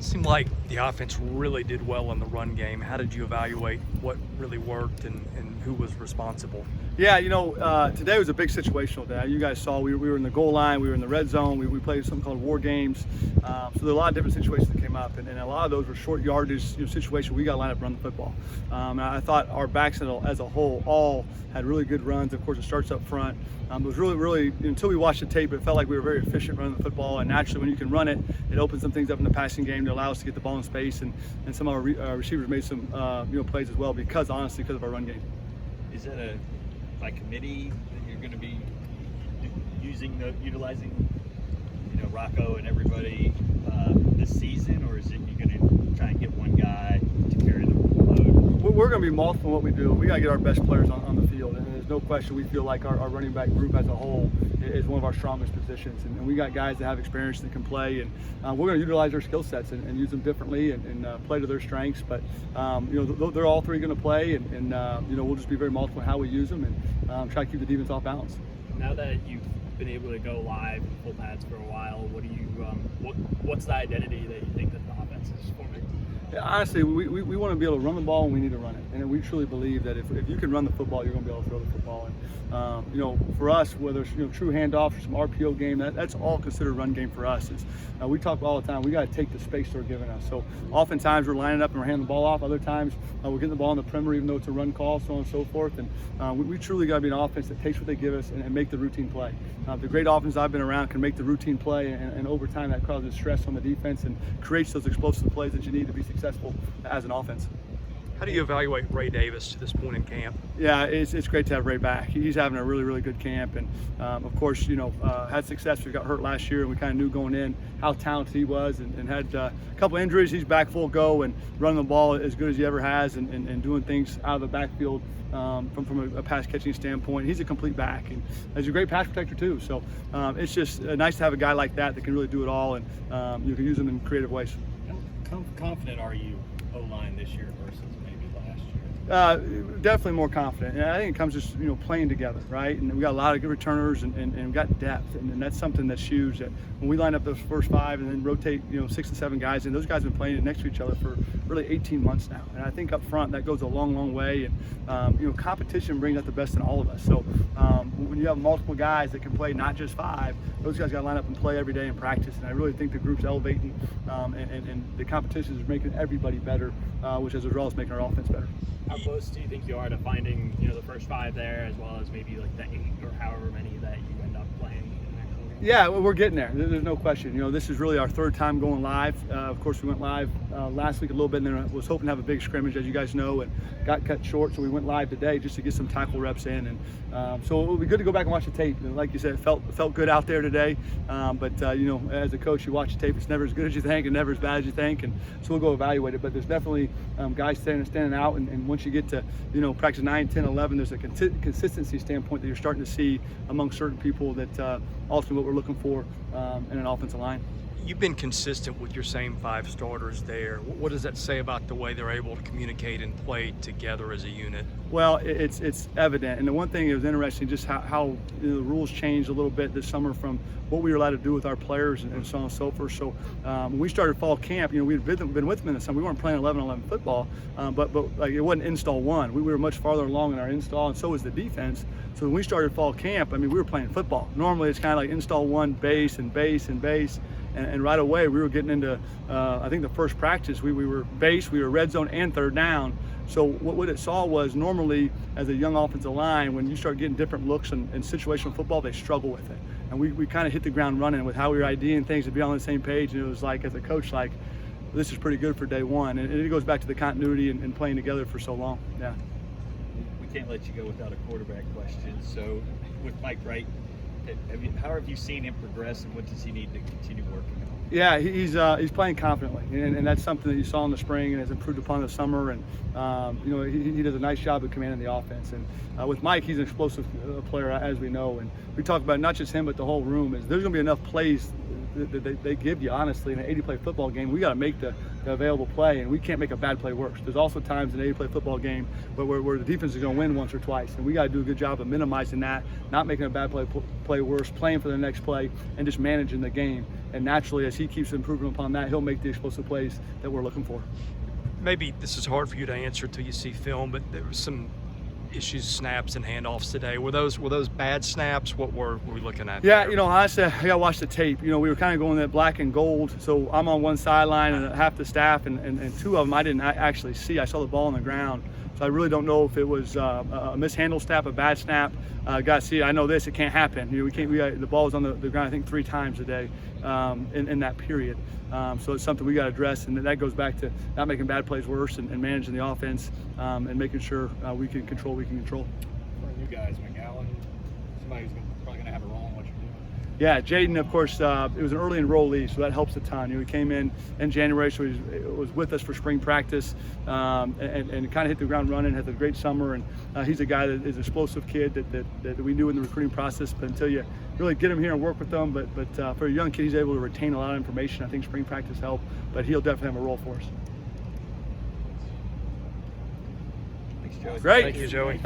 seemed like the offense really did well in the run game. How did you evaluate what really worked and who was responsible? Yeah, today was a big situational day. You guys saw we were in the goal line, we were in the red zone, we played something called war games. So there were a lot of different situations that came up, and a lot of those were short yardage situations. We got to line up and run the football. And I thought our backs as a whole all had really good runs. Of course, it starts up front. It was really, until we watched the tape, it felt like we were very efficient running the football. And naturally, when you can run it, it opens some things up in the passing game to allow us to get the ball in space. And some of our receivers made some plays as well because of our run game. Is that a by committee that you're going to be utilizing, Rocco and everybody this season, or is it you're going to try and get one guy to carry the load? We're going to be multiple in what we do. We got to get our best players on the field, and there's no question we feel like our running back group as a whole is one of our strongest positions, and we got guys that have experience that can play, and we're going to utilize their skill sets and use them differently and play to their strengths. But they're all three going to play, and we'll just be very multiple in how we use them and try to keep the defense off balance. Now that you've been able to go live in full pads for a while, what's the identity that you think that the offense is forming? Yeah, honestly, we want to be able to run the ball when we need to run it, and we truly believe that if you can run the football, you're going to be able to throw the football. And for us, whether it's true handoffs or some RPO game, that's all considered run game for us. We talk all the time. We got to take the space they're giving us. So oftentimes we're lining up and we're handing the ball off. Other times we're getting the ball in the perimeter, even though it's a run call, so on and so forth. And we truly got to be an offense that takes what they give us and make the routine play. The great offense I've been around can make the routine play, and over time that causes stress on the defense and creates those explosive plays that you need to be successful as an offense. How do you evaluate Ray Davis to this point in camp? Yeah, it's great to have Ray back. He's having a really, really good camp, and of course, had success. We got hurt last year, and we kind of knew going in how talented he was, and had a couple injuries. He's back full go and running the ball as good as he ever has, and doing things out of the backfield from a pass catching standpoint. He's a complete back, and he's a great pass protector too. So it's just nice to have a guy like that can really do it all, and you can use him in creative ways. How confident are you O-line this year versus maybe last year? Definitely more confident, and I think it comes just playing together, right? And we got a lot of good returners, and we got depth, and that's something that's huge. That when we line up those first five and then rotate 6 to 7 guys, and those guys have been playing next to each other for really 18 months now, and I think up front that goes a long way. And competition brings out the best in all of us. So when you have multiple guys that can play not just 5, those guys got to line up and play every day in practice. And I really think the group's elevating, and the competition is making everybody better, which as well as making our offense better. How close do you think you are to finding, the first 5 there, as well as maybe like the 8 or however many that you end up playing in the actual game? Yeah, we're getting there. There's no question. This is really our 3rd time going live. Of course, we went live last week a little bit, and then was hoping to have a big scrimmage, as you guys know, and got cut short. So we went live today just to get some tackle reps in, and so it'll be good to go back and watch the tape. And like you said, it felt good out there today. But as a coach, you watch the tape. It's never as good as you think, and never as bad as you think, and so we'll go evaluate it. But there's definitely guys standing out, and once you get to practice 9, 10, 11, there's a consistency standpoint that you're starting to see among certain people that ultimately what we're looking for in an offensive line. You've been consistent with your same 5 starters there. What does that say about the way they're able to communicate and play together as a unit? Well, it's evident. And the one thing that was interesting, just how the rules changed a little bit this summer from what we were allowed to do with our players and so on and so forth. So when we started fall camp, we'd been with them in the summer. We weren't playing 11-11 football, but like it wasn't install 1. We were much farther along in our install, and so was the defense. So when we started fall camp, we were playing football. Normally it's kind of like install 1, base and base and base. And right away we were getting into, I think the first practice, we were base, we were red zone and 3rd down. So what it saw was normally as a young offensive line, when you start getting different looks in situational football, they struggle with it. And we kind of hit the ground running with how we were IDing things to be on the same page. And it was like, as a coach, like, this is pretty good for day one. And it goes back to the continuity and playing together for so long. Yeah. We can't let you go without a quarterback question. So with Mike Wright, how have you seen him progress, and what does he need to continue working on? Yeah, he's playing confidently, and that's something that you saw in the spring and has improved upon the summer. And he does a nice job of commanding the offense. And with Mike, he's an explosive player, as we know. And we talk about not just him, but the whole room. Is there's going to be enough plays that they give you, honestly, in an 80-play football game. We got to make the the available play, and we can't make a bad play worse. There's also times in an 80-play football game where the defense is going to win once or twice, and we got to do a good job of minimizing that, not making a bad play worse, playing for the next play, and just managing the game. And naturally, as he keeps improving upon that, he'll make the explosive plays that we're looking for. Maybe this is hard for you to answer until you see film, but there was some issues, snaps and handoffs today. Were those bad snaps? What were we looking at? Yeah, there? you know, honestly, I got to watch the tape. You know, we were kind of going that black and gold. So I'm on one sideline and half the staff, and two of them I didn't actually see. I saw the ball on the ground. So I really don't know if it was a mishandled snap, a bad snap. Got to see it. I know this, it can't happen. You know, the ball was on the ground, I think, 3 times a day in that period. So it's something we got to address, and that goes back to not making bad plays worse and managing the offense and making sure we can control what we can control. For you guys, McAllen, somebody who's probably going to have a role in what you're doing. Yeah, Jaden, of course, it was an early enrollee, so that helps a ton. You know, he came in January, so he was with us for spring practice and kind of hit the ground running, had a great summer, and he's a guy that is an explosive kid that we knew in the recruiting process, but until you really get him here and work with them, but for a young kid, he's able to retain a lot of information. I think spring practice helped, but he'll definitely have a role for us. Thanks, Joey. Great. Thank you, Joey.